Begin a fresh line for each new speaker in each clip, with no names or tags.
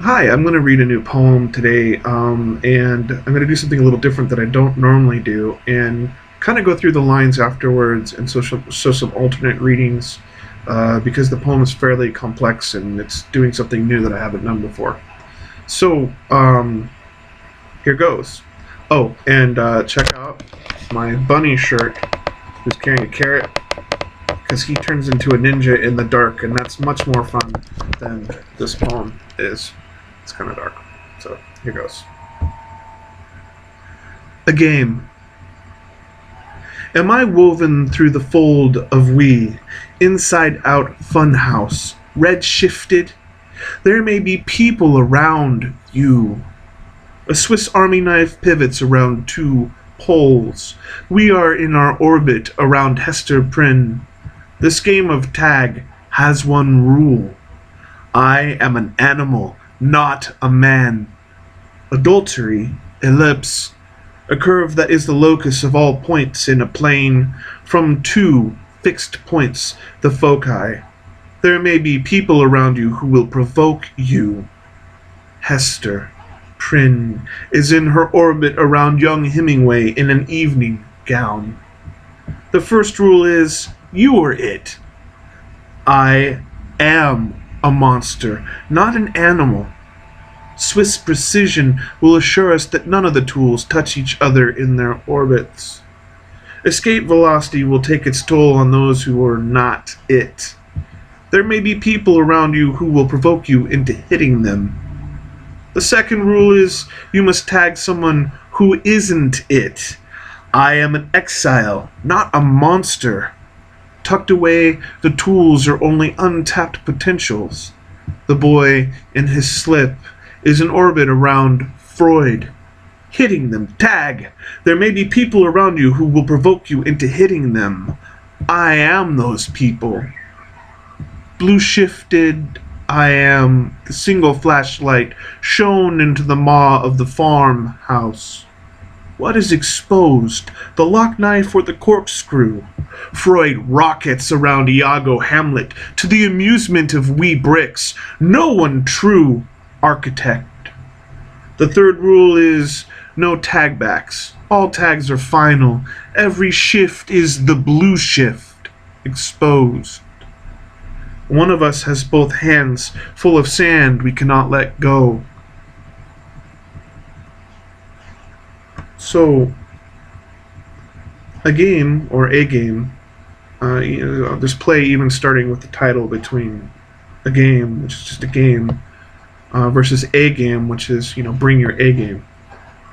Hi, I'm going to read a new poem today, and I'm going to do something a little different that I don't normally do, and kind of go through the lines afterwards and show some alternate readings, because the poem is fairly complex and it's doing something new that I haven't done before. So, here goes. Oh, and check out my bunny shirt, who's carrying a carrot, because he turns into a ninja in the dark, and that's much more fun than this poem is. It's kind of dark. So here goes. A game. Am I woven through the fold of we, inside out funhouse, red shifted? There may be people around you. A Swiss Army knife pivots around two poles. We are in our orbit around Hester Prynne. This game of tag has one rule. I am an animal, not a man. Adultery, ellipse, a curve that is the locus of all points in a plane, from two fixed points, the foci. There may be people around you who will provoke you. Hester Prynne is in her orbit around young Hemingway in an evening gown. The first rule is, you are it. I am a monster, not an animal. Swiss precision will assure us that none of the tools touch each other in their orbits. Escape velocity will take its toll on those who are not it. There may be people around you who will provoke you into hitting them. The second rule is you must tag someone who isn't it. I am an exile, not a monster. Tucked away, the tools are only untapped potentials. The boy in his slip is in orbit around Freud. Hitting them. Tag. There may be people around you who will provoke you into hitting them. I am those people. Blue shifted, I am the single flashlight shone into the maw of the farmhouse. What is exposed, the lock knife or the corkscrew? Freud rockets around Iago Hamlet to the amusement of we bricks. No one true architect. The third rule is no tagbacks. All tags are final. Every shift is the blue shift. Exposed. One of us has both hands full of sand we cannot let go. So, a game, or a game, there's play even starting with the title between a game, which is just a game, versus a game, which is, bring your A game.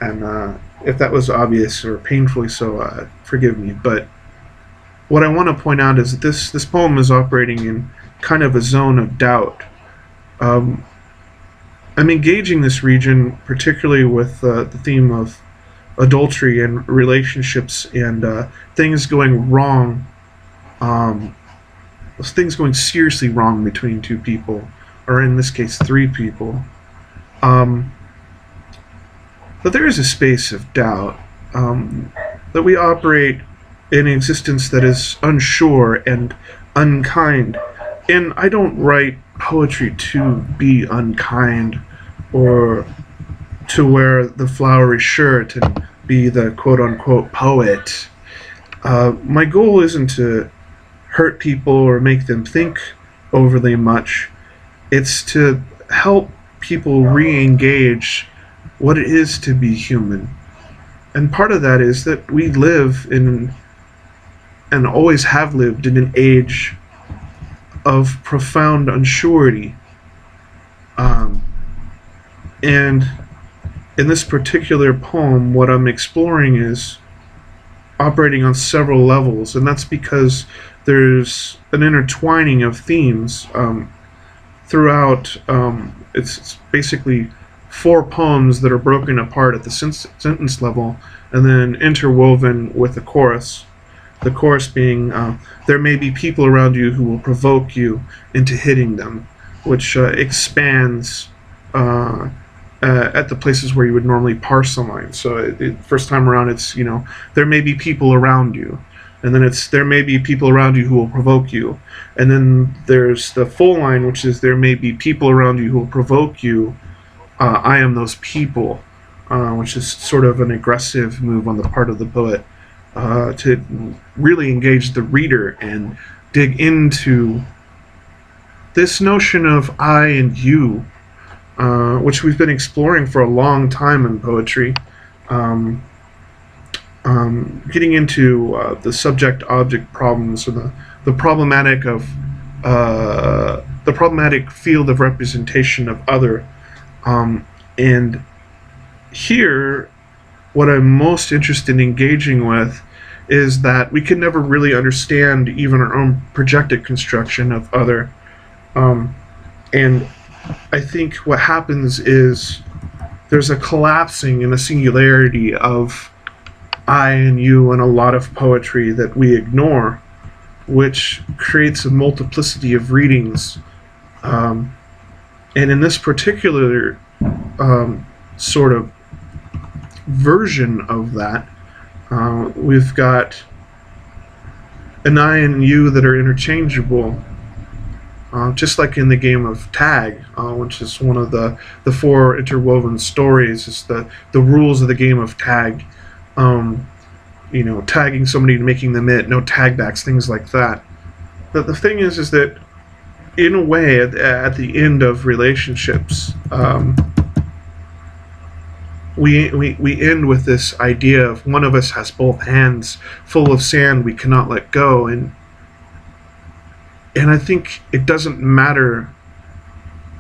And if that was obvious or painfully so, forgive me. But what I want to point out is that this poem is operating in kind of a zone of doubt. I'm engaging this region particularly with the theme of adultery and relationships and things going wrong, things going seriously wrong between two people, or in this case, three people. But there is a space of doubt, that we operate in an existence that is unsure and unkind. And I don't write poetry to be unkind or to wear the flowery shirt and be the quote-unquote poet. My goal isn't to hurt people or make them think overly much. It's to help people re-engage what it is to be human. And part of that is that we live in, and always have lived in, an age of profound unsurety. And in this particular poem, what I'm exploring is operating on several levels, and that's because there's an intertwining of themes throughout. It's basically four poems that are broken apart at the sentence level and then interwoven with the chorus. The chorus being, there may be people around you who will provoke you into hitting them, which expands at the places where you would normally parse a line. So first time around it's, there may be people around you. And then it's, there may be people around you who will provoke you. And then there's the full line, which is, there may be people around you who will provoke you I am those people, which is sort of an aggressive move on the part of the poet to really engage the reader and dig into this notion of I and you, which we've been exploring for a long time in poetry. Um, Getting into the subject-object problems, or the problematic of the problematic field of representation of other. And here, what I'm most interested in engaging with is that we can never really understand even our own projected construction of other. Um, and I think what happens is there's a collapsing and a singularity of I and you in a lot of poetry that we ignore, which creates a multiplicity of readings. Um, and in this particular sort of version of that, we've got an I and you that are interchangeable, just like in the game of tag, which is one of the four interwoven stories. Is the rules of the game of tag. Tagging somebody and making them it, no tag backs, things like that. But the thing is that in a way, at the end of relationships, we end with this idea of one of us has both hands full of sand we cannot let go, and I think it doesn't matter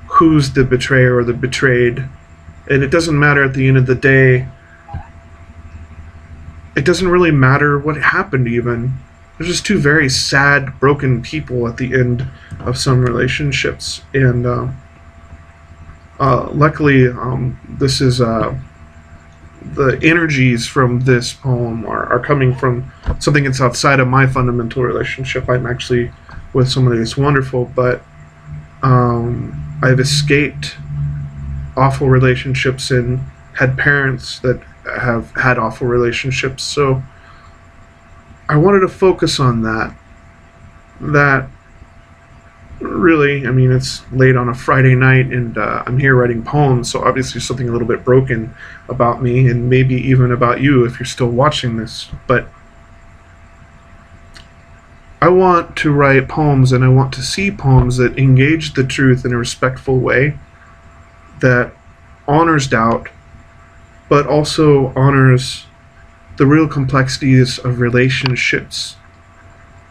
who's the betrayer or the betrayed, and it doesn't matter at the end of the day. It doesn't really matter what happened even. There's just two very sad, broken people at the end of some relationships. And luckily, this is the energies from this poem are coming from something that's outside of my fundamental relationship. I'm actually with somebody that's wonderful, but I've escaped awful relationships and had parents that have had awful relationships. So I wanted to focus on that. That really, I mean, it's late on a Friday night, and I'm here writing poems, so obviously something a little bit broken about me, and maybe even about you if you're still watching this. But I want to write poems, and I want to see poems that engage the truth in a respectful way, that honors doubt, but also honors the real complexities of relationships,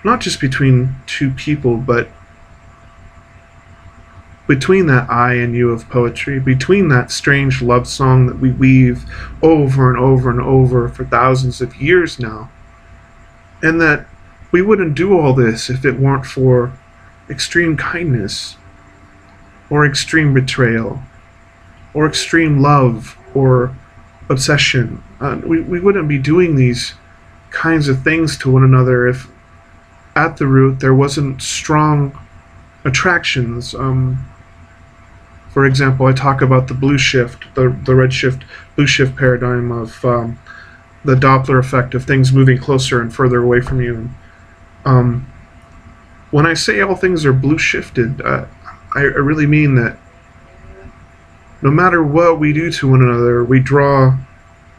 not just between two people, but between that I and you of poetry, between that strange love song that we weave over and over and over for thousands of years now, and that we wouldn't do all this if it weren't for extreme kindness, or extreme betrayal, or extreme love, or obsession. We wouldn't be doing these kinds of things to one another if at the root there wasn't strong attractions. For example, I talk about the blue shift, the red shift, blue shift paradigm of the Doppler effect of things moving closer and further away from you. When I say all things are blue shifted, I really mean that no matter what we do to one another, we draw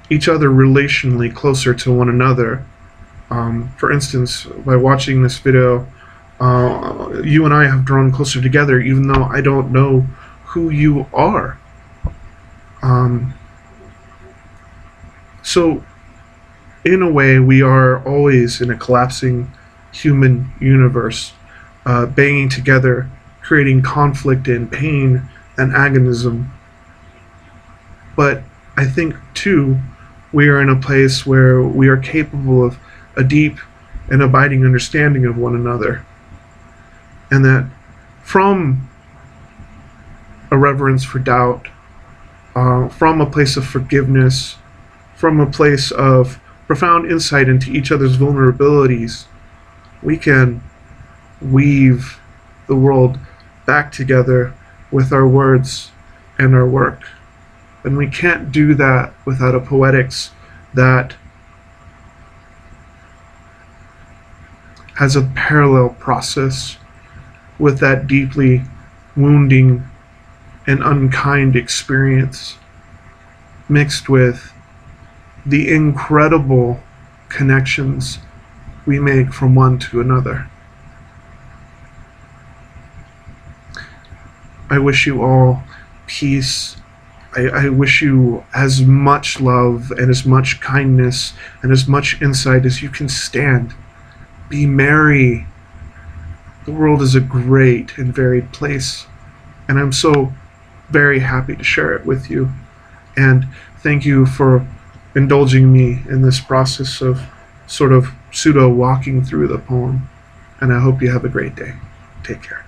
each other relationally closer to one another. For instance, by watching this video, you and I have drawn closer together, even though I don't know who you are. So, in a way, we are always in a collapsing human universe, banging together, creating conflict and pain and agonism. But I think, too, we are in a place where we are capable of a deep and abiding understanding of one another. And that from a reverence for doubt, from a place of forgiveness, from a place of profound insight into each other's vulnerabilities, we can weave the world back together with our words and our work. And we can't do that without a poetics that has a parallel process with that deeply wounding an unkind experience mixed with the incredible connections we make from one to another. I wish you all peace. I wish you as much love and as much kindness and as much insight as you can stand. Be merry. The world is a great and varied place, and I'm so very happy to share it with you. And thank you for indulging me in this process of sort of pseudo walking through the poem. And I hope you have a great day. Take care.